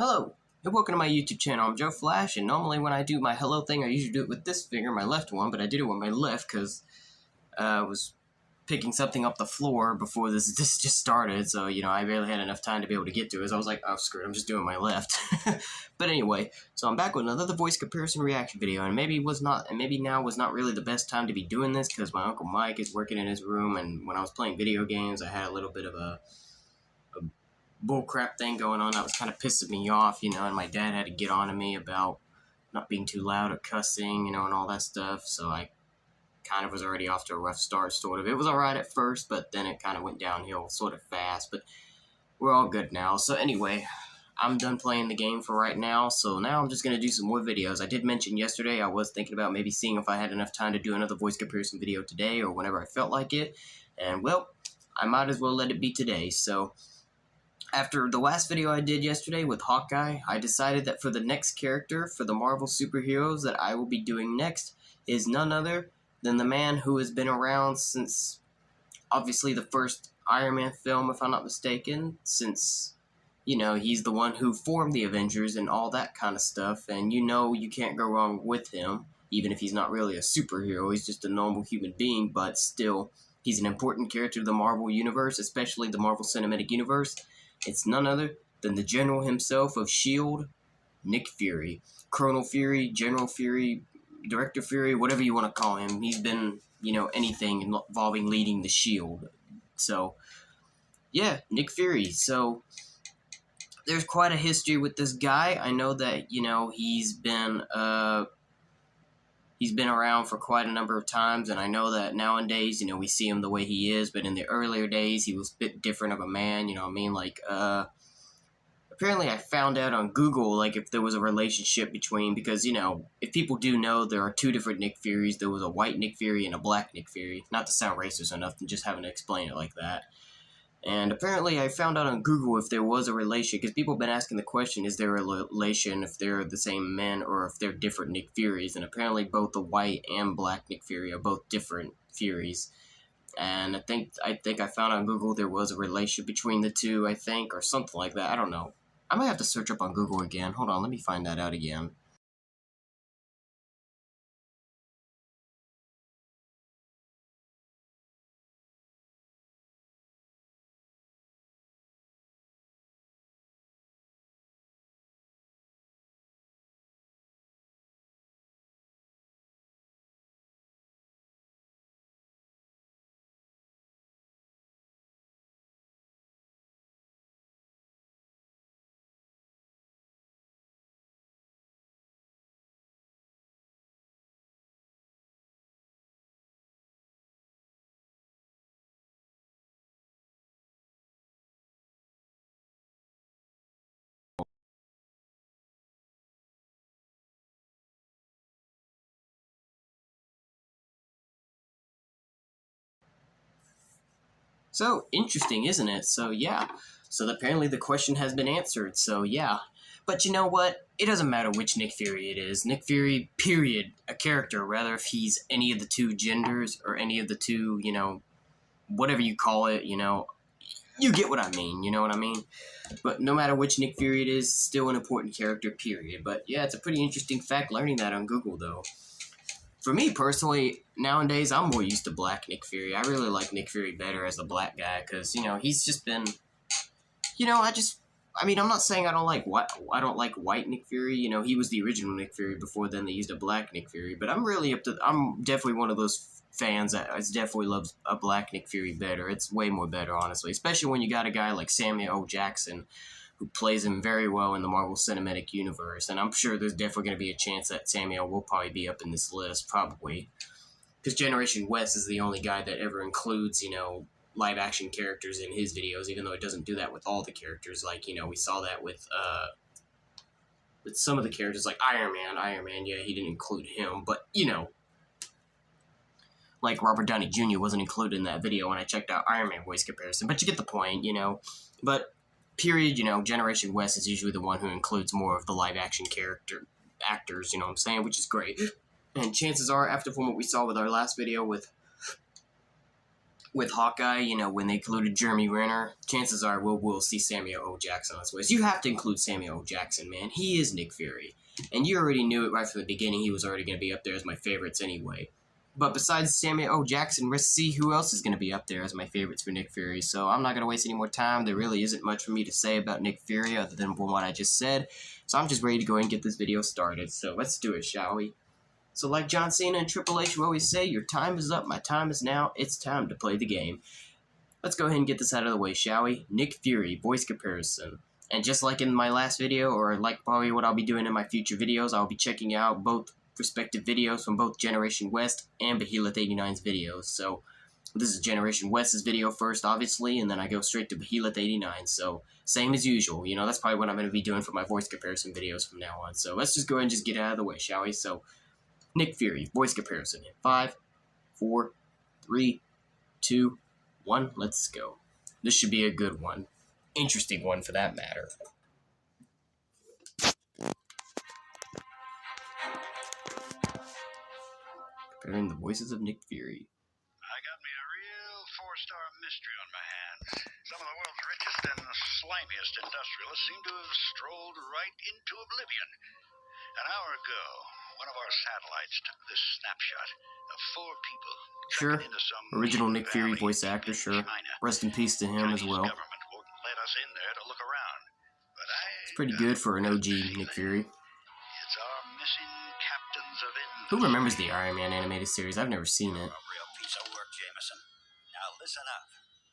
Hello, and welcome to my YouTube channel. I'm Joe Flash, and normally when I do my hello thing, I usually do it with this finger, my left one, but I did it with my left because I was picking something up the floor before this just started, so, I barely had enough time to be able to get to it, so I was like, oh, screw it, I'm just doing my left. But anyway, so I'm back with another voice comparison reaction video, and maybe now was not really the best time to be doing this, because my Uncle Mike is working in his room, and when I was playing video games, I had a little bit of a bullcrap thing going on that was kind of pissing me off, and my dad had to get on to me about not being too loud or cussing, and all that stuff, so I kind of was already off to a rough start, sort of. It was alright at first, but then it kind of went downhill sort of fast, but we're all good now. So anyway, I'm done playing the game for right now, so now I'm just going to do some more videos. I did mention yesterday I was thinking about maybe seeing if I had enough time to do another voice comparison video today or whenever I felt like it, and well, I might as well let it be today. So after the last video I did yesterday with Hawkeye, I decided that for the next character for the Marvel superheroes that I will be doing next is none other than the man who has been around since, obviously, the first Iron Man film, if I'm not mistaken, since, he's the one who formed the Avengers and all that kind of stuff, and you can't go wrong with him, even if he's not really a superhero, he's just a normal human being, but still, he's an important character to the Marvel Universe, especially the Marvel Cinematic Universe. It's none other than the General himself of S.H.I.E.L.D, Nick Fury. Colonel Fury, General Fury, Director Fury, whatever you want to call him. He's been, anything involving leading the S.H.I.E.L.D. So, yeah, Nick Fury. So, there's quite a history with this guy. I know that, he's been around for quite a number of times, and I know that nowadays, we see him the way he is, but in the earlier days, he was a bit different of a man, apparently I found out on Google, if there was a relationship between, because, if people do know, there are two different Nick Furies. There was a white Nick Fury and a black Nick Fury. Not to sound racist or nothing, just having to explain it like that. And apparently I found out on Google if there was a relation, because people have been asking the question, is there a relation if they're the same men or if they're different Nick Furies? And apparently both the white and black Nick Fury are both different Furies. And I think I found on Google there was a relation between the two, I think, or something like that. I don't know. I might have to search up on Google again. Hold on, let me find that out again. So, interesting, isn't it? So, yeah. So, apparently the question has been answered, so, yeah. But you know what? It doesn't matter which Nick Fury it is. Nick Fury, period, a character, rather if he's any of the two genders or any of the two, whatever you call it, you get what I mean, you know what I mean? But no matter which Nick Fury it is, still an important character, period. But yeah, it's a pretty interesting fact learning that on Google, though. For me personally, nowadays, I'm more used to black Nick Fury. I really like Nick Fury better as a black guy because, he's just been, I'm not saying I don't like white Nick Fury. He was the original Nick Fury before then they used a black Nick Fury. But I'm definitely one of those fans that definitely loves a black Nick Fury better. It's way more better, honestly, especially when you got a guy like Samuel L. Jackson who plays him very well in the Marvel Cinematic Universe, and I'm sure there's definitely going to be a chance that Samuel will probably be up in this list, probably, because Generation West is the only guy that ever includes, live-action characters in his videos, even though it doesn't do that with all the characters, we saw that with some of the characters, like Iron Man, yeah, he didn't include him, but, like Robert Downey Jr. wasn't included in that video when I checked out Iron Man voice comparison, but you get the point, but period, Generation West is usually the one who includes more of the live-action actors, what I'm saying, which is great. And chances are, after from what we saw with our last video with with Hawkeye, you know, when they included Jeremy Renner, chances are we'll see Samuel L. Jackson on his ways. You have to include Samuel L. Jackson, man. He is Nick Fury. And you already knew it right from the beginning. He was already going to be up there as my favorites anyway. But besides Samuel L. Jackson, let's see who else is going to be up there as my favorites for Nick Fury. So I'm not going to waste any more time. There really isn't much for me to say about Nick Fury other than what I just said. So I'm just ready to go ahead and get this video started. So let's do it, shall we? So like John Cena and Triple H always say, your time is up, my time is now, it's time to play the game. Let's go ahead and get this out of the way, shall we? Nick Fury, voice comparison. And just like in my last video, or like probably what I'll be doing in my future videos, I'll be checking out both respective videos from both Generation West and Behelit89's videos. So this is Generation West's video first, obviously, and then I go straight to Behelit89. So same as usual, you know, that's probably what I'm going to be doing for my voice comparison videos from now on. So let's just go ahead and just get it out of the way, shall we? So Nick Fury, voice comparison in 5, 4, 3, 2, 1, let's go. This should be a good one. Interesting one for that matter. Comparing the voices of Nick Fury. I got me a real 4-star mystery on my hands. Some of the world's richest and slimiest industrialists seem to have strolled right into oblivion. An hour ago, one of our satellites took this snapshot of 4 people. Sure. Original Nick Fury voice actor, sure. Rest in peace to him as well. Government won't let us in there to look around. But it's pretty good for an OG Nick Fury. It's our missing captains of industry. Who remembers the Iron Man animated series? I've never seen it. A real piece of work, Jameson. Now listen up.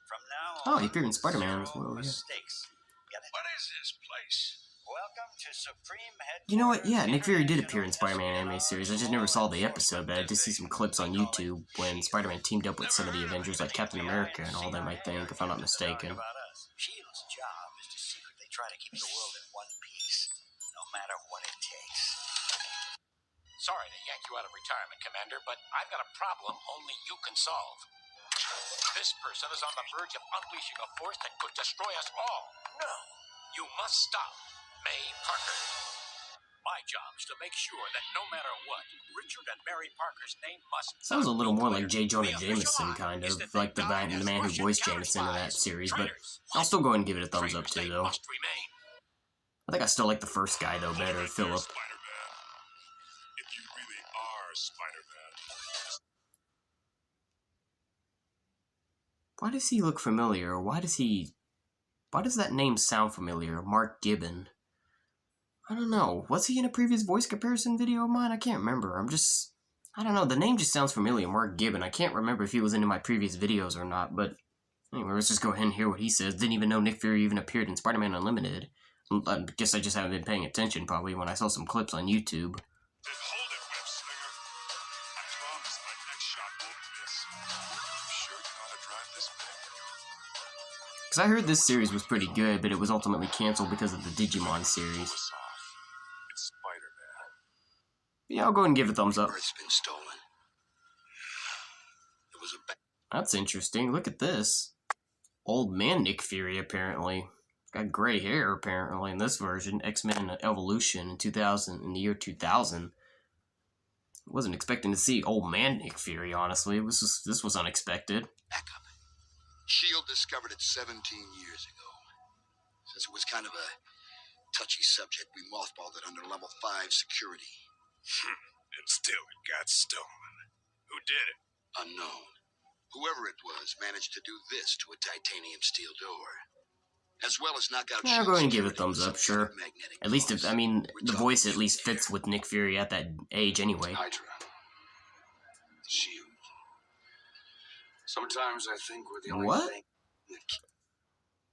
From now on, oh, he appeared in Spider-Man as well, yeah. Mistakes. Get it? What is this place? Welcome to Supreme Headquarters. You know what? Yeah, Nick Fury did appear in Spider-Man animated series. I just never saw the episode, but I did see some clips on YouTube when Spider-Man teamed up with some of the Avengers, like Captain America and all them, I think, if I'm not mistaken. S.H.I.E.L.D's job is to secretly try to keep the world in one piece, no matter what it takes. Sorry to yank you out of retirement, Commander, but I've got a problem only you can solve. This person is on the verge of unleashing a force that could destroy us all. No, you must stop May Parker. My job is to make sure that no matter what, Richard and Mary Parker's name must... Sounds a little more like J. Jonah Jameson, kind of, like the man who voiced Jameson in that series, but I'll still go ahead and give it a thumbs up too, though. I think I still like the first guy, though, better, Philip. If you really are Spider-Man. Why does he look familiar? Why does that name sound familiar? Mark Gibbon. I don't know. Was he in a previous voice comparison video of mine? I can't remember. I don't know. The name just sounds familiar. Mark Gibbon. I can't remember if he was in my previous videos or not, but anyway, let's just go ahead and hear what he says. Didn't even know Nick Fury even appeared in Spider-Man Unlimited. I guess I just haven't been paying attention, probably, when I saw some clips on YouTube. Then hold it, web slinger. I promise my next shot won't miss. You sure you know how to drive this thing? Because I heard this series was pretty good, but it was ultimately canceled because of the Digimon series. It's Spider-Man. Yeah, I'll go ahead and give it a thumbs up. It's been stolen. It was a That's interesting. Look at this. Old man Nick Fury, apparently. Got gray hair, apparently, in this version. X-Men Evolution in the year 2000. Wasn't expecting to see old man Nick Fury, honestly. This was unexpected. backup. S.H.I.E.L.D. discovered it 17 years ago. Since it was kind of a touchy subject, we mothballed it under level 5 security. And still it got stolen. Who did it? Unknown. Whoever it was managed to do this to a titanium steel door. As well as knock out... Yeah, I'll go ahead and give it a thumbs up, sure. At least, if, I mean, the voice at least fits with Nick Fury at that age anyway. Hydra. S.H.I.E.L.D. Sometimes I think we're the only thing...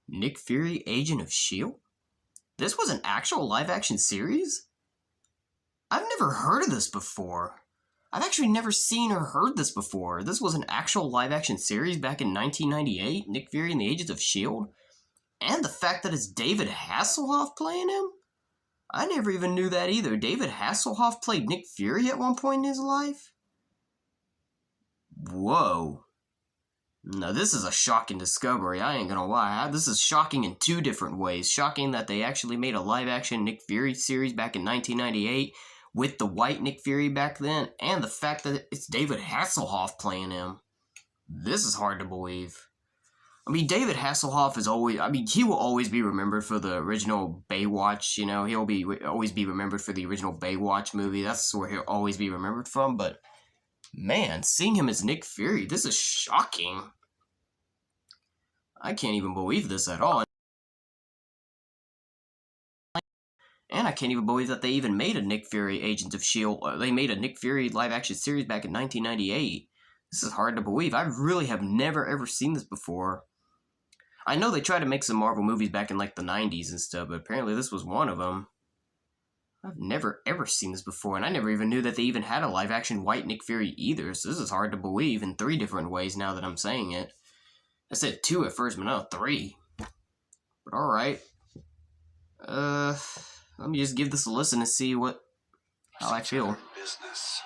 Nick Fury, Agent of S.H.I.E.L.D.? This was an actual live-action series? I've never heard of this before. I've actually never seen or heard this before. This was an actual live-action series back in 1998, Nick Fury and the Agents of S.H.I.E.L.D.? And the fact that it's David Hasselhoff playing him? I never even knew that either. David Hasselhoff played Nick Fury at one point in his life? Whoa. Now this is a shocking discovery, I ain't gonna lie. This is shocking in two different ways. Shocking that they actually made a live-action Nick Fury series back in 1998 with the white Nick Fury back then, and the fact that it's David Hasselhoff playing him. This is hard to believe. I mean, David Hasselhoff is always, I mean, he will always be remembered for the original Baywatch, you know, always be remembered for the original Baywatch movie. That's where he'll always be remembered from, but man, seeing him as Nick Fury, this is shocking. I can't even believe this at all. And I can't even believe that they even made a Nick Fury Agents of S.H.I.E.L.D. They made a Nick Fury live-action series back in 1998. This is hard to believe. I really have never ever seen this before. I know they tried to make some Marvel movies back in like the 90s and stuff, but apparently this was one of them. I've never ever seen this before, and I never even knew that they even had a live-action white Nick Fury either, so this is hard to believe in 3 different ways now that I'm saying it. I said 2 at first, but no, 3. But alright. Let me just give this a listen and see how I feel. Business.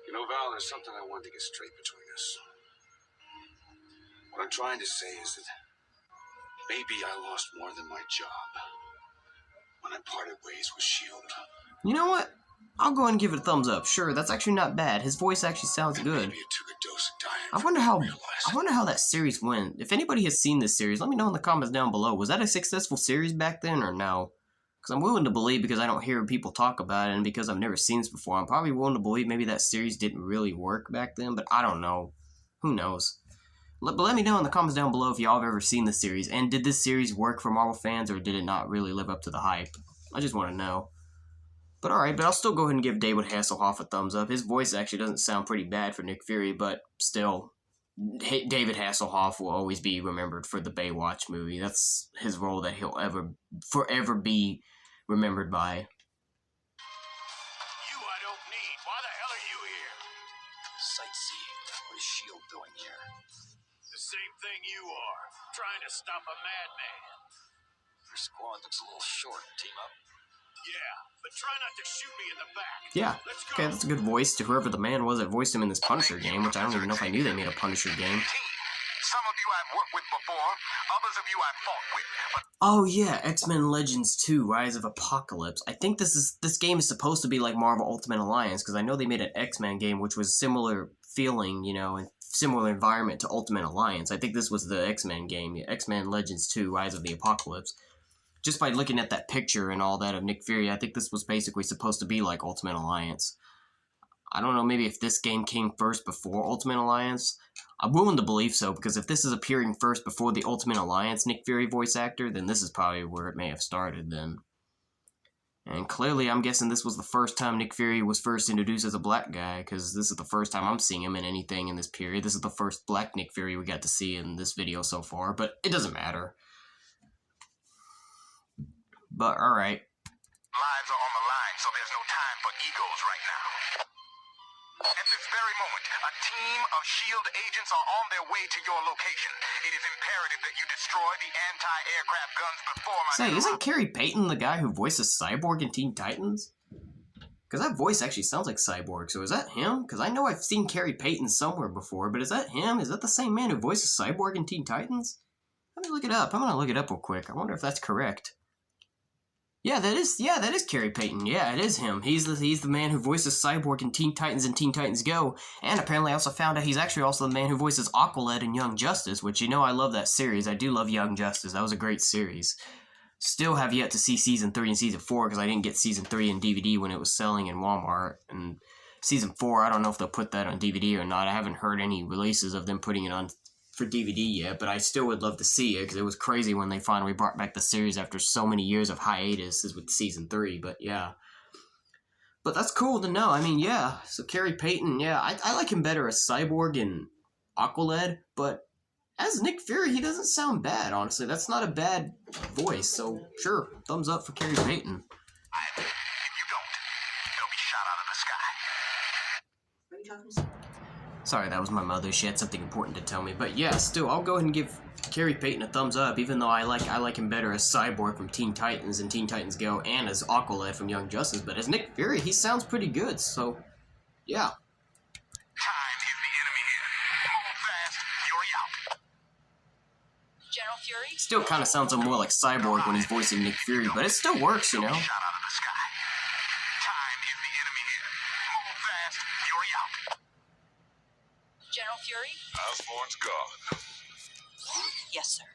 You know, Val, there's something I want to get straight between us. What I'm trying to say is that maybe I lost more than my job when I parted ways with S.H.I.E.L.D. You know what? I'll go ahead and give it a thumbs up. Sure, that's actually not bad. His voice actually sounds good. Maybe it took a dose of dying. I wonder how that series went. If anybody has seen this series, let me know in the comments down below. Was that a successful series back then or no? Because I'm willing to believe, because I don't hear people talk about it and because I've never seen this before, I'm probably willing to believe maybe that series didn't really work back then, but I don't know. Who knows? But let me know in the comments down below if y'all have ever seen this series, and did this series work for Marvel fans, or did it not really live up to the hype? I just want to know. But alright, but I'll still go ahead and give David Hasselhoff a thumbs up. His voice actually doesn't sound pretty bad for Nick Fury, but still, David Hasselhoff will always be remembered for the Baywatch movie. That's his role that he'll forever be remembered by. You I don't need. Why the hell are you here? Sightseeing. What is S.H.I.E.L.D. doing here? The same thing you are. Trying to stop a madman. Your squad looks a little short. Team up. Yeah, but try not to shoot me in the back. Yeah, Let's go. okay, that's a good voice to whoever the man was that voiced him in this Punisher game, which I don't even know if I knew they made a Punisher game. Some of you I've worked with before, others of you I've fought with, but Oh yeah, X-Men Legends 2, Rise of Apocalypse. I think this game is supposed to be like Marvel Ultimate Alliance, because I know they made an X-Men game which was similar feeling, you know, and similar environment to Ultimate Alliance. I think this was the X-Men game, X-Men Legends 2, Rise of the Apocalypse. Just by looking at that picture and all that of Nick Fury, I think this was basically supposed to be like Ultimate Alliance. I don't know, maybe if this game came first before Ultimate Alliance. I'm willing to believe so, because if this is appearing first before the Ultimate Alliance Nick Fury voice actor, then this is probably where it may have started then. And clearly, I'm guessing this was the first time Nick Fury was first introduced as a black guy, because this is the first time I'm seeing him in anything in this period. This is the first black Nick Fury we got to see in this video so far, but it doesn't matter. But, alright. lives are on the line, so there's no time for egos right now. At this very moment, a team of S.H.I.E.L.D. agents are on their way to your location. It is imperative that you destroy the anti-aircraft guns before my... Say, isn't Khary Payton the guy who voices Cyborg in Teen Titans? Because that voice actually sounds like Cyborg, so is that him? Because I know I've seen Khary Payton somewhere before, but is that him? Is that the same man who voices Cyborg in Teen Titans? Let me look it up. I'm gonna look it up real quick. I wonder if that's correct. Yeah, that is Khary Payton. Yeah, it is him. He's the man who voices Cyborg in Teen Titans and Teen Titans Go. And apparently I also found out he's actually also the man who voices Aqualad in Young Justice, which, you know, I love that series. I do love Young Justice. That was a great series. Still have yet to see Season 3 and Season 4 because I didn't get Season 3 in DVD when it was selling in Walmart. And Season 4, I don't know if they'll put that on DVD or not. I haven't heard any releases of them putting it on for DVD yet, but I still would love to see it because it was crazy when they finally brought back the series after so many years of hiatus with Season 3, but yeah. But that's cool to know. I mean, yeah, so Khary Payton, yeah, I like him better as Cyborg and Aqualad, but as Nick Fury, he doesn't sound bad, honestly. That's not a bad voice, so sure, thumbs up for Khary Payton. If you don't, they'll be shot out of the sky. What are you talking about? Sorry, that was my mother. She had something important to tell me. But yeah, still, I'll go ahead and give Khary Payton a thumbs up, even though I like him better as Cyborg from Teen Titans and Teen Titans Go, and as Aqualad from Young Justice. But as Nick Fury, he sounds pretty good, so yeah. Time is the enemy here. Move fast, Fury out. General Fury? Still kind of sounds more like Cyborg when he's voicing Nick Fury, but it still works, you know? Shot out of the sky. Time is the enemy here. Move fast, Fury out. General Osborn's gone. Yes, sir.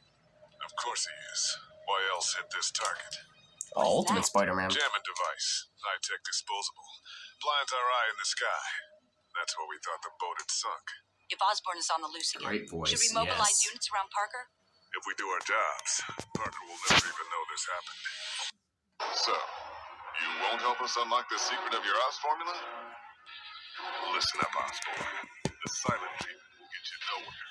Of course he is. Why else hit this target? Oh, Ultimate Spider-Man. Jamming device. High-tech disposable. Blinds our eye in the sky. That's where we thought the boat had sunk. If Osborn is on the loose again, Great voice, should we mobilize yes. units around Parker? If we do our jobs, Parker will never even know this happened. So, you won't help us unlock the secret of your Oz formula? Listen up, Osborn. The silent treatment will get you nowhere.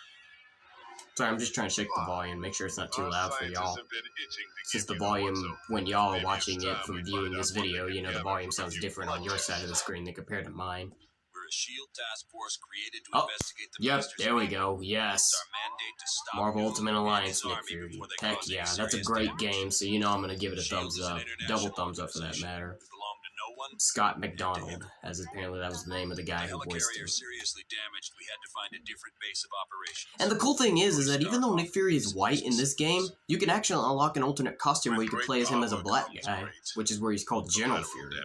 Sorry, I'm just trying to check the volume, make sure it's not too Our loud for scientists y'all. have been itching to Since give the you volume, what's open. when y'all are Maybe watching it's it time from we viewing find this out what video, they you know, the together volume for sounds new different on your blood side of the tests. screen than compared to mine. We're a S.H.I.E.L.D. task force created to Oh, investigate the yep, monsters there we around go, us. yes. It's our mandate to stop Marvel Bill Ultimate and Alliance, his Nick army Fury. before they Heck cause yeah, any that's a serious great damage. game, so you know I'm gonna give it a S.H.I.E.L.D. thumbs is an up. international Double thumbs up for that organization. matter. We belong to no one. Scott McDonald, as apparently that was the name of the guy The who voiced helicarrier him. seriously damaged. We had to find a different base of operations. And the cool thing is that even though Nick Fury is white in this game, you can actually unlock an alternate costume where you can play as him as a black guy, which is where he's called General Fury.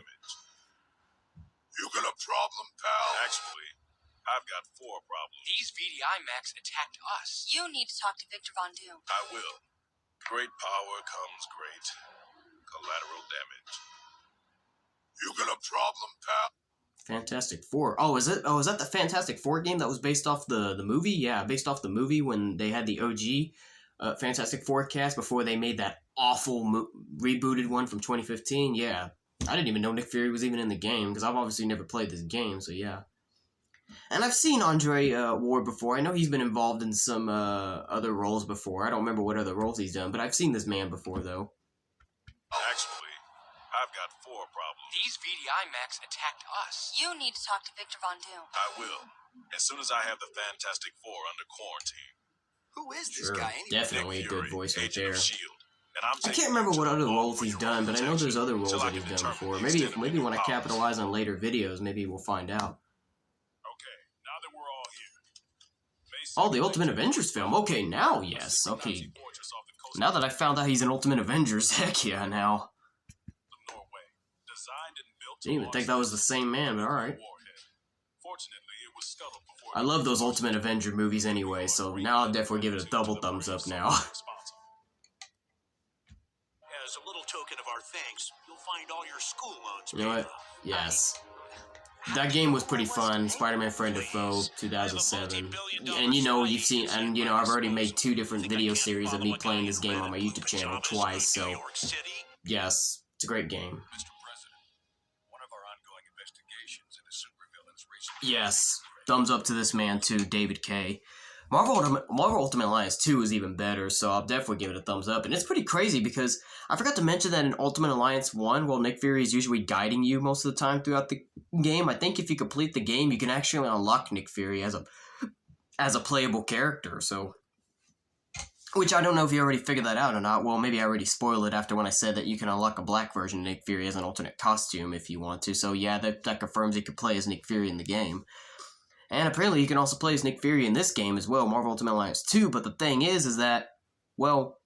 You got a problem, pal? Actually, I've got 4 problems. These VDI Max attacked us. You need to talk to Victor Von Doom. I will. Great power comes great collateral damage. You got a problem, pal? Fantastic Four. Oh, is it? Oh, is that the Fantastic Four game that was based off the movie? Yeah, based off the movie when they had the OG Fantastic Four cast before they made that awful rebooted one from 2015. Yeah, I didn't even know Nick Fury was even in the game because I've obviously never played this game. So yeah, and I've seen Andre Ward before. I know he's been involved in some other roles before. I don't remember what other roles he's done, but I've seen this man before though. Actually, I've got 4 problems. These VDI Max attacked us. You need to talk to Victor Von Doom. I will. As soon as I have the Fantastic Four under quarantine. Who is this Sure, guy anyway? definitely a Nick good Fury, voice right agent there. of S.H.I.E.L.D. And I'm I taking can't remember you what to other the roles vault he's where done, your but I know there's other roles protection, that till I he's can done determine before. the Maybe extent of maybe your when I powers. capitalize on later videos, maybe we'll find out. Okay, now that we're all here. Oh, the Ultimate Avengers film. Okay, now yes. Okay, now that I found out he's an Ultimate Avengers, heck yeah, now. Didn't even think that was the same man, but alright. I love those Ultimate Avenger movies anyway, so now I'll definitely give it a double thumbs up now. As a little token of our thanks, you'll find all your school loans You know what? Yes. That game was pretty fun. Spider-Man Friend or Foe, 2007. And you know, you've seen, and you know, I've already made 2 different video series of me playing this game on my YouTube channel twice, so yes, it's a great game. Mr. President, one of our ongoing investigations into supervillains recently. Yes, thumbs up to this man too, David Kaye. Marvel Ultimate Alliance 2 is even better, so I'll definitely give it a thumbs up. And it's pretty crazy because I forgot to mention that in Ultimate Alliance 1, while Nick Fury is usually guiding you most of the time throughout the game, I think if you complete the game, you can actually unlock Nick Fury as a playable character, so... Which I don't know if you already figured that out or not. Well, maybe I already spoiled it after when I said that you can unlock a black version of Nick Fury as an alternate costume if you want to. So yeah, that confirms you can play as Nick Fury in the game. And apparently you can also play as Nick Fury in this game as well, Marvel Ultimate Alliance 2, but the thing is that, well,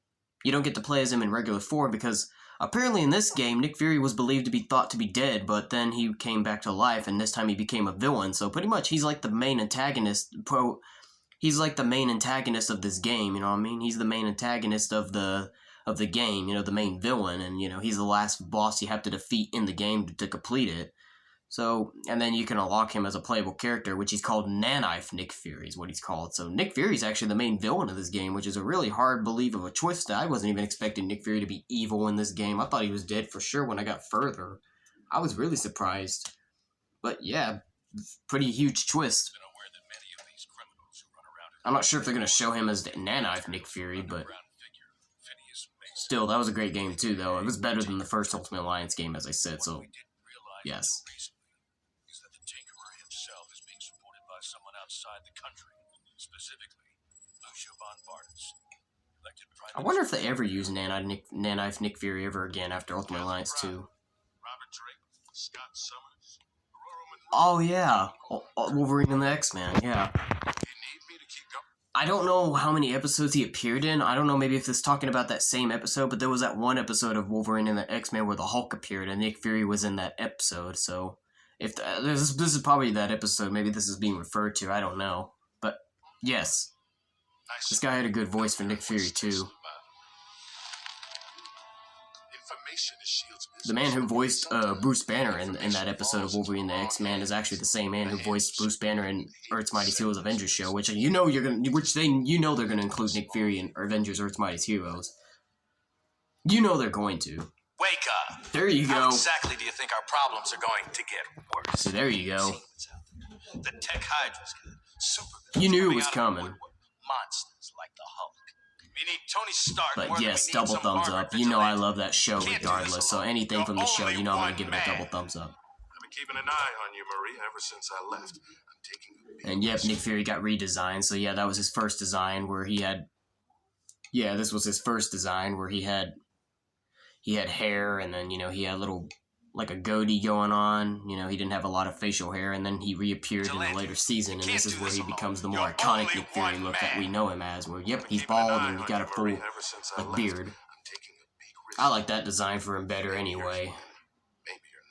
you don't get to play as him in regular form because apparently in this game, Nick Fury was believed to be thought to be dead, but then he came back to life, and this time he became a villain, so pretty much he's like the main antagonist, he's like the main antagonist of this game, you know what I mean? He's the main antagonist of the game, you know, the main villain, and, you know, he's the last boss you have to defeat in the game to complete it. So, and then you can unlock him as a playable character, which he's called Nanknife Nick Fury is what he's called. So Nick Fury is actually the main villain of this game, which is a really hard belief of a twist. I wasn't even expecting Nick Fury to be evil in this game. I thought he was dead for sure when I got further. I was really surprised. But yeah, pretty huge twist. I'm not sure if they're going to show him as the Nanknife Nick Fury, but still, that was a great game too, though. It was better than the first Ultimate Alliance game, as I said, so yes. I wonder if they ever use Nanknife Nick Fury ever again after Ultimate Alliance 2. Oh yeah, Wolverine and the X-Men, yeah. I don't know how many episodes he appeared in. I don't know maybe if it's talking about that same episode, but there was that one episode of Wolverine and the X-Men where the Hulk appeared and Nick Fury was in that episode, so if this is probably that episode, maybe this is being referred to, I don't know. But yes, This guy had a good voice for Nick Fury, too. The man who voiced Bruce Banner in that episode of Wolverine the X-Men is actually the same man who voiced Bruce Banner in Earth's Mightiest Heroes Avengers show, which they're gonna include Nick Fury in Avengers Earth's Mightiest Heroes. You know they're going to. Wake up! There you go. How exactly do you think our problems are going to get worse? So there you go. The Tech Hydra's got super. You knew it was coming. Monsters like the Hulk. We need Tony Stark. But yes, double thumbs up. You know I love that show regardless, so anything from the show, you know I'm gonna give it a double thumbs up. I've been keeping an eye on you, Marie, ever since I left. I'm taking. And yep, Nick Fury got redesigned, so yeah, that was his first design where he had. Yeah, this was his first design where he had hair, and then he had like a goatee going on. He didn't have a lot of facial hair, and then he reappeared in the later season, and this is where he becomes the more iconic Nick Fury look that we know him as, where, yep, he's bald and he's got a full beard. I like that design for him better anyway.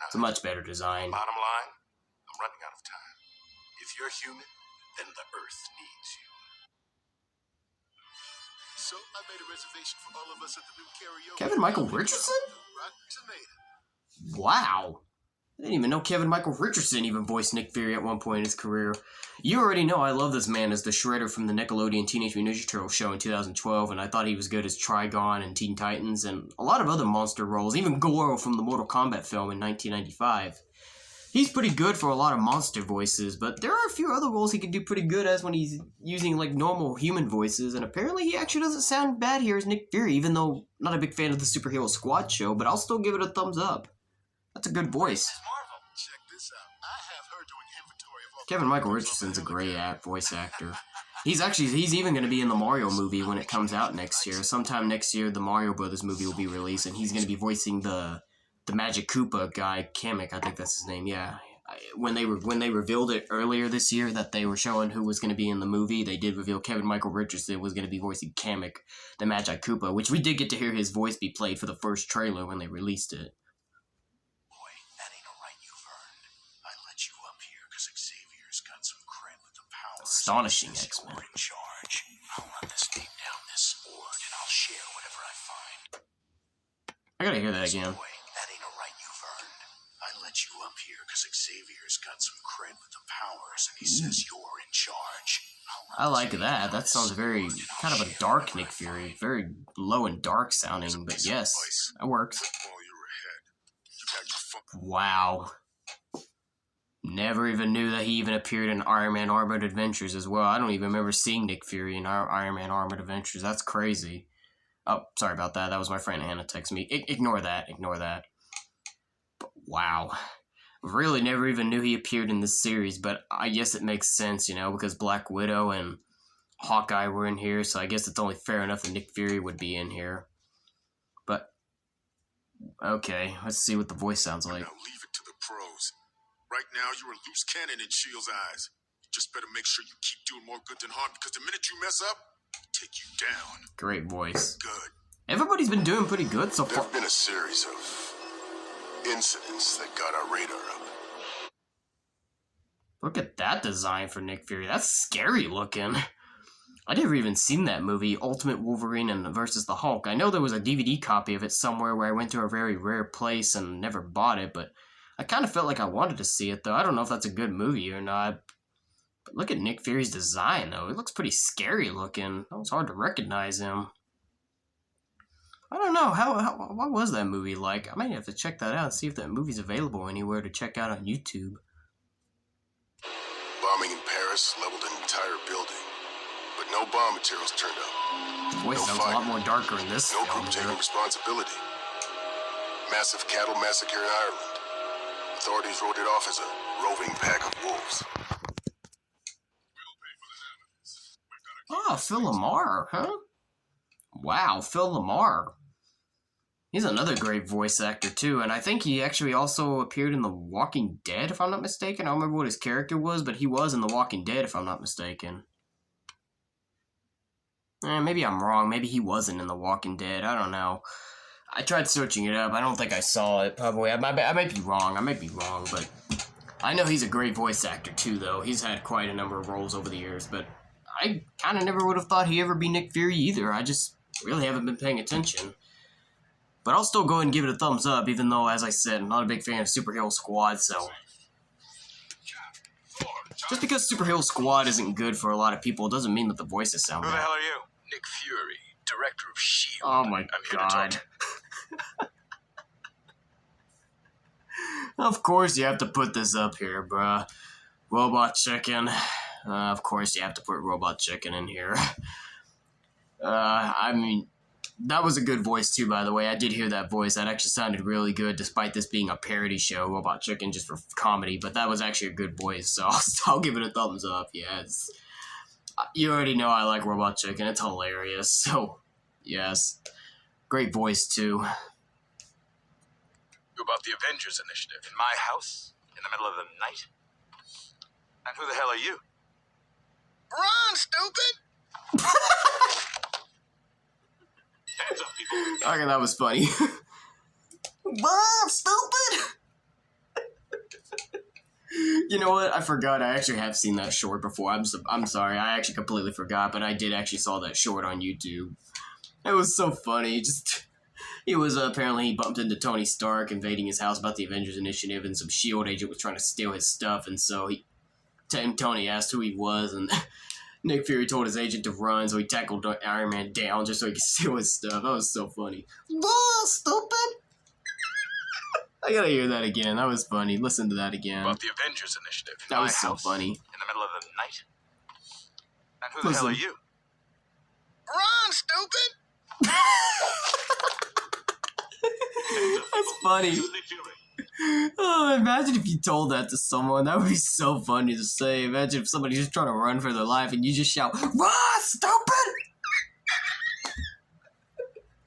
It's a much better design. Bottom line, I'm running out of time. If you're human, then the Earth needs you. So I made a reservation for all of us at the new karaoke. Kevin Michael Richardson? Wow. I didn't even know Kevin Michael Richardson even voiced Nick Fury at one point in his career. You already know I love this man as the Shredder from the Nickelodeon Teenage Mutant Ninja Turtles show in 2012, and I thought he was good as Trigon and Teen Titans, and a lot of other monster roles, even Goro from the Mortal Kombat film in 1995. He's pretty good for a lot of monster voices, but there are a few other roles he can do pretty good as when he's using normal human voices, and apparently he actually doesn't sound bad here as Nick Fury, even though I'm not a big fan of the Superhero Squad show, but I'll still give it a thumbs up. That's a good voice. Check this out. I have her doing inventory of all Kevin Michael Richardson's a great voice actor. He's even going to be in the Mario movie when it comes out next year. Sometime next year, the Mario Brothers movie will be released, and he's going to be voicing the Magic Koopa guy, Kamek, I think that's his name. Yeah. When they revealed it earlier this year that they were showing who was going to be in the movie, they did reveal Kevin Michael Richardson was going to be voicing Kamek, the Magic Koopa, which we did get to hear his voice be played for the first trailer when they released it. Astonishing X-Men. In charge. I'll run this thing down this board, and I'll share whatever I find. I gotta hear that again. Boy, that ain't a right you've earned. I let you up here because Xavier's got some cred with the powers, and he says you're in charge. I like that. That sounds very kind of a dark Nick Fury, very low and dark sounding, but yes, that works. Wow. Never even knew that he even appeared in Iron Man Armored Adventures as well. I don't even remember seeing Nick Fury in Iron Man Armored Adventures. That's crazy. Oh, sorry about that. That was my friend Hannah texting me. Ignore that. But wow. Really never even knew he appeared in this series, but I guess it makes sense, because Black Widow and Hawkeye were in here, so I guess it's only fair enough that Nick Fury would be in here. But, okay, let's see what the voice sounds like. Now leave it to the pros. Right now, you're a loose cannon in S.H.I.E.L.D's eyes. You just better make sure you keep doing more good than harm, because the minute you mess up, I'll take you down. Great voice. Good. Everybody's been doing pretty good so far. There have been a series of incidents that got our radar up. Look at that design for Nick Fury. That's scary looking. I never even seen that movie, Ultimate Wolverine and versus the Hulk. I know there was a DVD copy of it somewhere where I went to a very rare place and never bought it, but I kind of felt like I wanted to see it, though. I don't know if that's a good movie or not. But look at Nick Fury's design, though. It looks pretty scary looking. It was hard to recognize him. I don't know. What was that movie like? I might have to check that out and see if that movie's available anywhere to check out on YouTube. Bombing in Paris leveled an entire building, but no bomb materials turned up. The voice sounds a lot more darker in this No film. group taking responsibility. Massive cattle massacre in Ireland. Authorities wrote it off as a roving pack of wolves. Oh, Phil Lamar, huh? Wow, Phil Lamar. He's another great voice actor, too, and I think he actually also appeared in The Walking Dead, if I'm not mistaken. I don't remember what his character was, but he was in The Walking Dead, if I'm not mistaken. Maybe I'm wrong. Maybe he wasn't in The Walking Dead. I don't know. I tried searching it up. I don't think I saw it, probably. I might be wrong, but I know he's a great voice actor, too, though. He's had quite a number of roles over the years, but I kind of never would have thought he'd ever be Nick Fury either. I just really haven't been paying attention. But I'll still go ahead and give it a thumbs up, even though, as I said, I'm not a big fan of Superhero Squad, so... Just because Superhero Squad isn't good for a lot of people doesn't mean that the voices sound bad. Who the hell are you? Nick Fury, director of S.H.I.E.L.D. Oh my I'm here to god. talk. Of course you have to put this up here, bruh. Robot Chicken. Of course you have to put Robot Chicken in here. I mean, that was a good voice too, by the way. I did hear that voice. That actually sounded really good, despite this being a parody show, Robot Chicken, just for comedy. But that was actually a good voice, so I'll give it a thumbs up. Yeah, you already know I like Robot Chicken. It's hilarious. So, yes. Great voice, too. About the Avengers Initiative in my house in the middle of the night. And who the hell are you? Run, stupid! Hands up, people. Okay, that was funny. Run, stupid! You know what? I forgot. I actually have seen that short before. I'm sorry. I actually completely forgot, but I did actually saw that short on YouTube. It was so funny. He was apparently he bumped into Tony Stark invading his house about the Avengers Initiative, and some S.H.I.E.L.D. agent was trying to steal his stuff, and so Tony asked who he was, and Nick Fury told his agent to run, so he tackled Iron Man down just so he could steal his stuff. That was so funny. Whoa, stupid! I gotta hear that again. That was funny. Listen to that again. About the Avengers Initiative in That my was so house funny. in the middle of the night. And who the hell are you? Run, stupid! That's funny. Oh, imagine if you told that to someone. That would be so funny to say. Imagine if somebody's just trying to run for their life and you just shout, "Run, stupid!"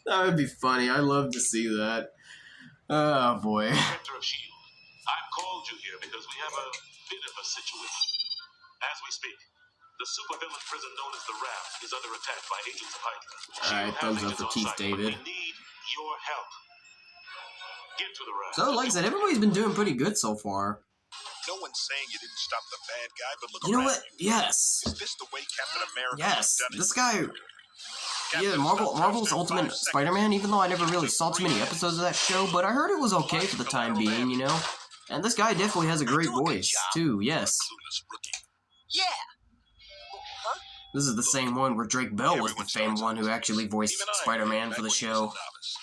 That would be funny. I'd love to see that. Oh, boy. Director of S.H.I.E.L.D. I've called you here because we have a bit of a situation. As we speak, the supervillain prison known as the Raft is under attack by agents of Hydra. Alright, thumbs up for Keith David. We need your help. Get to the Raft. So, like I said, everybody's been doing pretty good so far. No one's saying you didn't stop the bad guy, but look You know around what? Yes. you. Is this the way Captain America Yes. done it? This guy... Yeah, Captain Marvel's stopped Ultimate in 5 Spider-Man, even though I never really saw too many episodes of that show, but I heard it was okay for the time being, you know? And this guy definitely has a great voice, too, yes. Clueless rookie. Yeah. Huh? This is the same one where Drake Bell was the famed one who actually voiced Even I, Spider-Man back for the when he was a show. novice.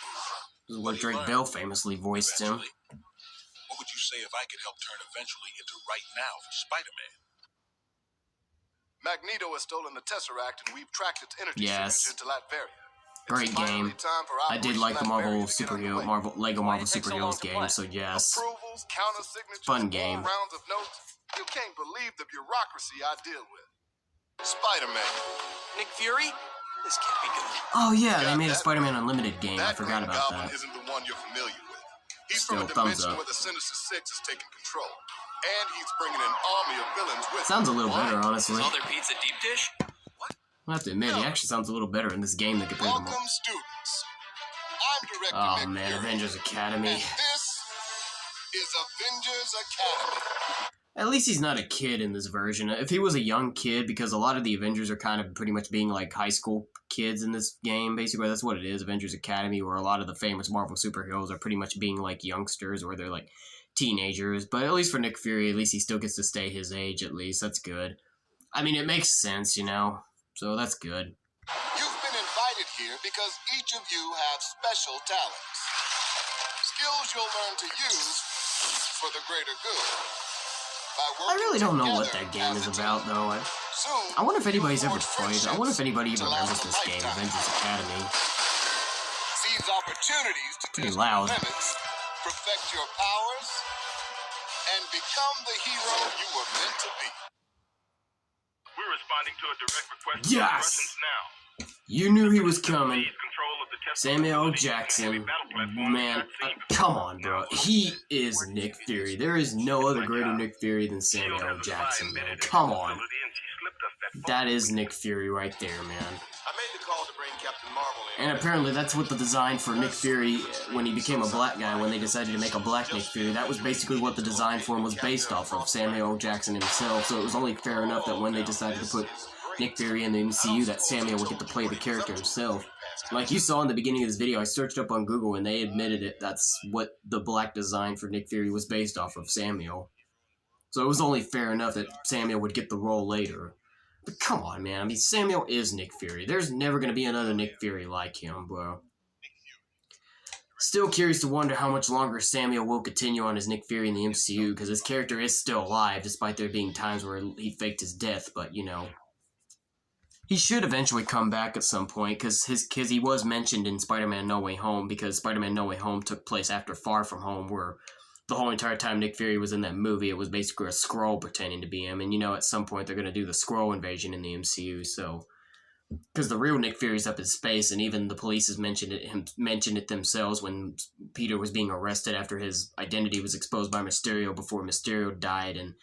This is where Drake Bell famously voiced him. Eventually. What would you say if I could help turn eventually into right now for Spider-Man? Magneto has stolen the Tesseract and we've tracked its energy Yes. signature to Latveria. Great game. I did like the Marvel Lego Marvel It takes so Superheroes long to game, play. so yes. Approvals, counter signatures, Fun game. rounds of notes. You can't believe the bureaucracy I deal with. Spider-Man. Nick Fury? This can't be good. Oh yeah, they Got made a that Spider-Man Unlimited game. I That forgot Green about Goblin that. isn't the one you're familiar with. He's Still, from a thumbs dimension up. where the Sinister Six is taking control. And he's bringing an army of villains with him. Sounds a little better, honestly. All their pizza deep dish? I have to admit, he actually sounds a little better in this game than compared to Welcome, Marvel. students. I'm Director Oh Nick man, Fury, Avengers Academy. and this is Avengers Academy. At least he's not a kid in this version. If he was a young kid, because a lot of the Avengers are kind of pretty much being like high school kids in this game, basically. That's what it is, Avengers Academy, where a lot of the famous Marvel superheroes are pretty much being like youngsters, or they're like teenagers. But at least for Nick Fury, at least he still gets to stay his age, at least. That's good. I mean, it makes sense, you know? So that's good. You've been invited here because each of you have special talents. Skills you'll learn to use for the greater good. I really don't know what that game is about, though. I wonder if anybody's ever played. I wonder if anybody even remembers this game, Avengers Academy. Seize opportunities to Pretty test loud. your limits, perfect your powers, and become the hero you were meant to be. We're responding to a direct request Yes! from Russians now. You knew he was coming. Seize control of the test Samuel L. facility and Jackson, heavy battle platform man, at sea. come on, bro. He is Nick Fury. There is no other greater Nick Fury than Samuel L. Jackson, man. Come on. That is Nick Fury right there, man. I made the call to bring Captain Marvel in. And apparently that's what the design for Nick Fury, when he became a black guy, when they decided to make a black Nick Fury, that was basically what the design for him was based off of, Samuel L. Jackson himself. So it was only fair enough that when they decided to put Nick Fury in the MCU that Samuel would get to play the character himself. Like you saw in the beginning of this video, I searched up on Google and they admitted it. That's what the black design for Nick Fury was based off of, Samuel. So it was only fair enough that Samuel would get the role later. But come on, man. I mean, Samuel is Nick Fury. There's never going to be another Nick Fury like him, bro. Still curious to wonder how much longer Samuel will continue on as Nick Fury in the MCU, because his character is still alive, despite there being times where he faked his death, but, you know. He should eventually come back at some point, because he was mentioned in Spider-Man No Way Home, because Spider-Man No Way Home took place after Far From Home, where the whole entire time Nick Fury was in that movie, it was basically a Skrull pretending to be him, and, you know, at some point they're going to do the Skrull invasion in the MCU, so... Because the real Nick Fury's up in space, and even the police has mentioned it themselves when Peter was being arrested after his identity was exposed by Mysterio before Mysterio died, and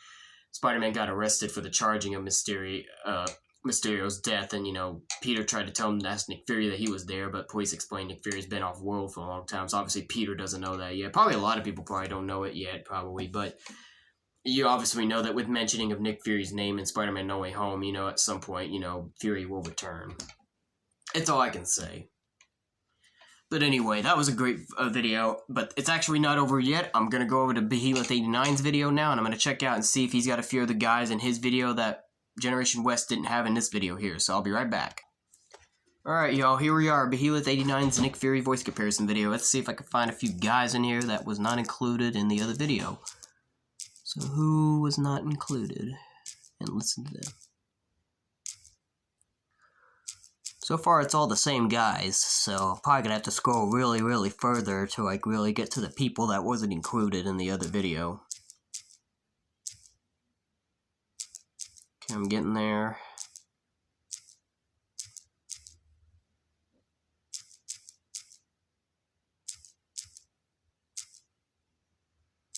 Spider-Man got arrested for the charging of Mysterio's death, and, you know, Peter tried to tell him to ask Nick Fury that he was there, but police explained Nick Fury's been off-world for a long time, so obviously Peter doesn't know that yet. Probably a lot of people probably don't know it yet, probably, but... You obviously know that with mentioning of Nick Fury's name in Spider-Man No Way Home, you know, at some point, you know, Fury will return. It's all I can say. But anyway, that was a great video, but it's actually not over yet. I'm going to go over to Behemoth89's video now, and I'm going to check out and see if he's got a few of the guys in his video that Generation West didn't have in this video here, so I'll be right back. Alright, y'all, here we are, Behemoth89's Nick Fury voice comparison video. Let's see if I can find a few guys in here that was not included in the other video. So who was not included? And listen to them. So far it's all the same guys, so I'm probably gonna have to scroll really further to like really get to the people that wasn't included in the other video. Okay, I'm getting there.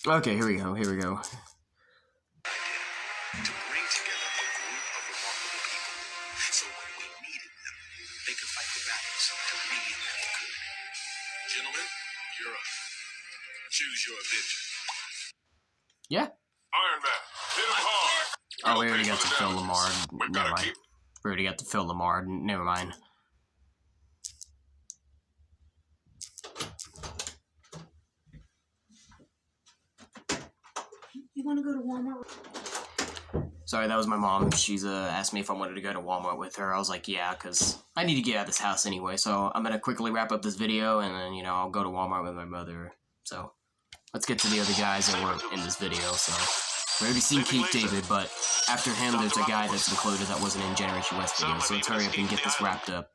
Okay, here we go. To bring together a group of remarkable people, so when we needed them, they could fight the battles to lead that they could. Gentlemen, you're up. Choose your avenger. Yeah. Iron Man, hit him hard. Oh, we already got to Phil Lamar. Never mind. We already got to Phil Lamar. Never mind. You want to go to Walmart? Sorry, that was my mom. She's asked me if I wanted to go to Walmart with her. I was like, yeah, because I need to get out of this house anyway. So I'm going to quickly wrap up this video, and then, you know, I'll go to Walmart with my mother. So let's get to the other guys that were in this video. So we've already seen Keith David, but after him, there's a guy that's included that wasn't in Generation West video. So let's hurry up and get this wrapped up.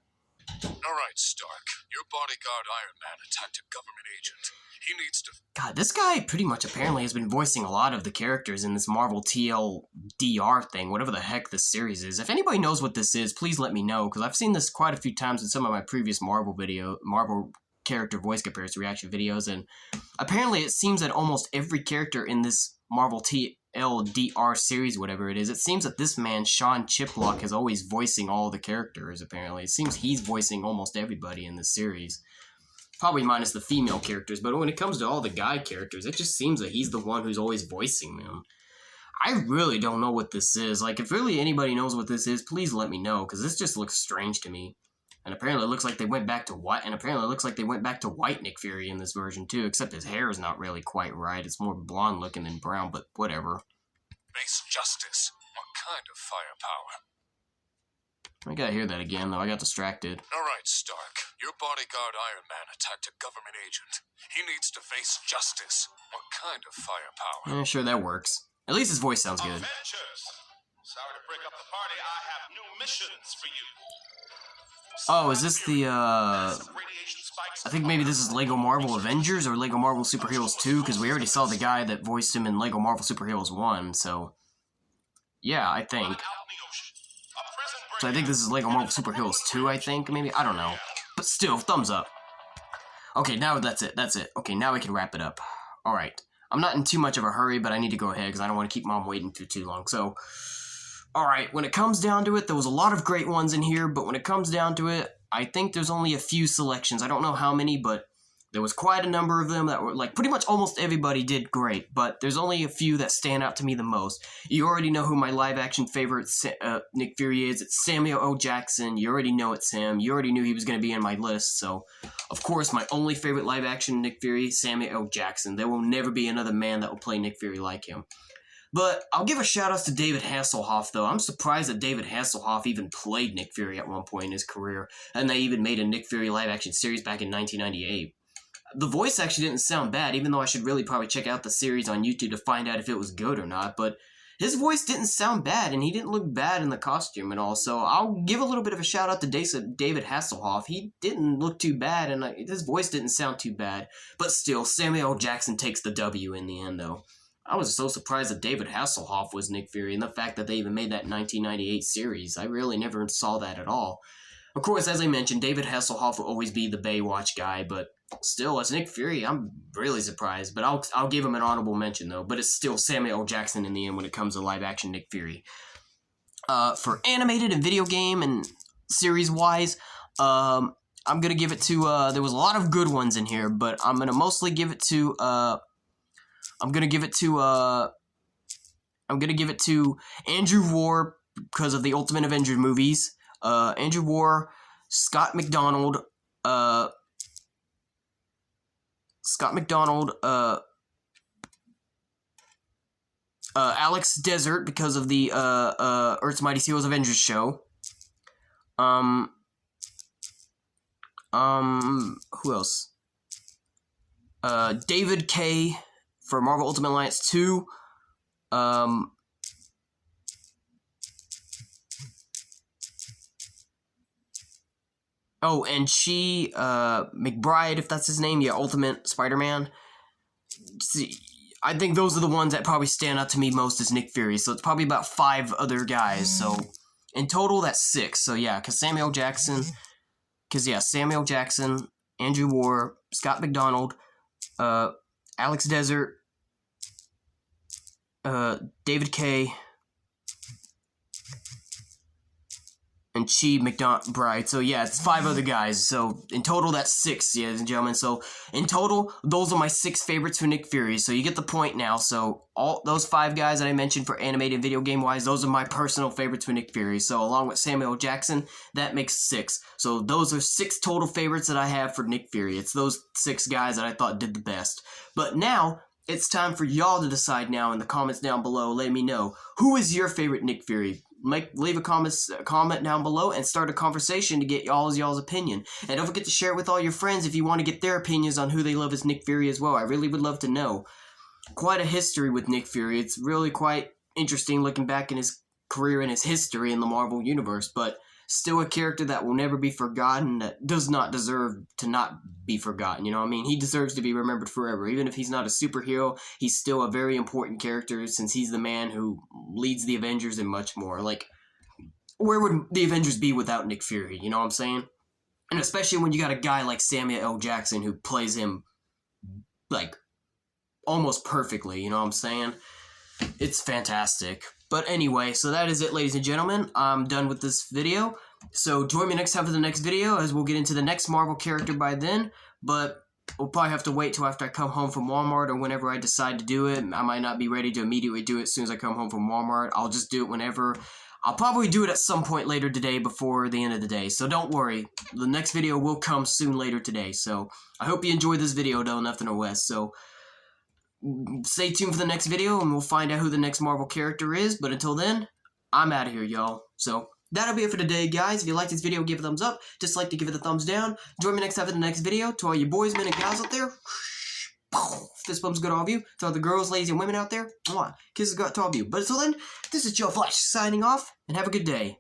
Alright, Stark. Your bodyguard Iron Man attacked a government agent. He needs to... God, this guy pretty much apparently has been voicing a lot of the characters in this Marvel TLDR thing, whatever the heck this series is. If anybody knows what this is, please let me know, because I've seen this quite a few times in some of my previous Marvel character voice comparison reaction videos, and apparently it seems that almost every character in this Marvel TLDR series, whatever it is, it seems that this man, Sean Chiplock, is always voicing all the characters, apparently. It seems he's voicing almost everybody in this series. Probably minus the female characters, but when it comes to all the guy characters, it just seems that he's the one who's always voicing them. I really don't know what this is. Like, if really anybody knows what this is, please let me know, because this just looks strange to me. And apparently it looks like they went back to white, and apparently it looks like they went back to white Nick Fury in this version too, except his hair is not really quite right. It's more blonde looking than brown, but whatever. face justice. What kind of firepower? I gotta hear that again, though. I got distracted. Alright, Stark. Your bodyguard Iron Man attacked a government agent. He needs to face justice. What kind of firepower? Yeah, sure, that works. At least his voice sounds good. Avengers! Sorry to break up the party. I have new missions for you. Oh, is this the, I think maybe this is Lego Marvel Avengers or Lego Marvel Superheroes 2, because we already saw the guy that voiced him in Lego Marvel Superheroes 1, so... Yeah, I think. So I think this is Lego Marvel Superheroes 2, I think, maybe? I don't know. But still, thumbs up. Okay, now that's it. Okay, now we can wrap it up. Alright. I'm not in too much of a hurry, but I need to go ahead, because I don't want to keep Mom waiting for too long. So, alright, when it comes down to it, there was a lot of great ones in here, but when it comes down to it, I think there's only a few selections. I don't know how many, but There was quite a number of them that were, like, pretty much almost everybody did great, but there's only a few that stand out to me the most. You already know who my live-action favorite Nick Fury is. It's Samuel L. Jackson. You already know it's him. You already knew he was going to be in my list, so, of course, my only favorite live-action Nick Fury, Samuel L. Jackson. There will never be another man that will play Nick Fury like him. But I'll give a shout-out to David Hasselhoff, though. I'm surprised that David Hasselhoff even played Nick Fury at one point in his career, and they even made a Nick Fury live-action series back in 1998. The voice actually didn't sound bad, even though I should really probably check out the series on YouTube to find out if it was good or not, but his voice didn't sound bad, and he didn't look bad in the costume and all, so I'll give a little bit of a shout-out to David Hasselhoff. He didn't look too bad, and his voice didn't sound too bad, but still, Samuel L. Jackson takes the W in the end, though. I was so surprised that David Hasselhoff was Nick Fury, and the fact that they even made that 1998 series. I really never saw that at all. Of course, as I mentioned, David Hasselhoff will always be the Baywatch guy, but still, as Nick Fury, I'm really surprised. But I'll give him an honorable mention, though. But it's still Samuel L. Jackson in the end when it comes to live-action Nick Fury. For animated and video game and series-wise, I'm going to give it to... there was a lot of good ones in here, but I'm going to mostly give it to... I'm gonna give it to Andrew War because of the Ultimate Avenger movies. Andrew War, Scott McDonald, Alex Desert because of the Earth's Mighty Heroes Avengers show. Who else? David Kaye for Marvel Ultimate Alliance 2. Oh, and McBride, if that's his name, yeah, Ultimate Spider-Man. See, I think those are the ones that probably stand out to me most as Nick Fury, so it's probably about 5 other guys, so in total, that's 6, so yeah, because Samuel Jackson, Andrew War, Scott McDonald, Alex Desert, David Kaye, and S.H.I.E.L.D. McBride. So yeah, it's 5 other guys. So in total, that's 6, ladies and gentlemen. So in total, those are my 6 favorites for Nick Fury. So you get the point now. So all those 5 guys that I mentioned for animated video game wise, those are my personal favorites for Nick Fury. So along with Samuel Jackson, that makes 6. So those are 6 total favorites that I have for Nick Fury. It's those 6 guys that I thought did the best. But now it's time for y'all to decide now in the comments down below. Let me know, who is your favorite Nick Fury? Leave a comment down below and start a conversation to get y'all's opinion. And don't forget to share it with all your friends if you want to get their opinions on who they love as Nick Fury as well. I really would love to know. Quite a history with Nick Fury. It's really quite interesting looking back in his career and his history in the Marvel Universe, but still a character that will never be forgotten, that does not deserve to not be forgotten, you know what I mean? He deserves to be remembered forever. Even if he's not a superhero, he's still a very important character since he's the man who leads the Avengers and much more. Like, where would the Avengers be without Nick Fury, you know what I'm saying? And especially when you got a guy like Samuel L. Jackson who plays him, like, almost perfectly, you know what I'm saying? It's fantastic. But anyway, so that is it, ladies and gentlemen. I'm done with this video. So join me next time for the next video, as we'll get into the next Marvel character by then. But we'll probably have to wait till after I come home from Walmart or whenever I decide to do it. I might not be ready to immediately do it as soon as I come home from Walmart. I'll just do it whenever. I'll probably do it at some point later today before the end of the day. So don't worry. The next video will come soon later today. So I hope you enjoyed this video, though, nothing or less. So stay tuned for the next video, and we'll find out who the next Marvel character is. But until then, I'm out of here, y'all. So that'll be it for today, guys. If you liked this video, give it a thumbs up. Dislike to give it a thumbs down. Join me next time for the next video. To all you boys, men, and gals out there, fist bumps go to all of you. To all the girls, ladies, and women out there, kisses go out to all of you. But until then, this is Joe Flash signing off, and have a good day.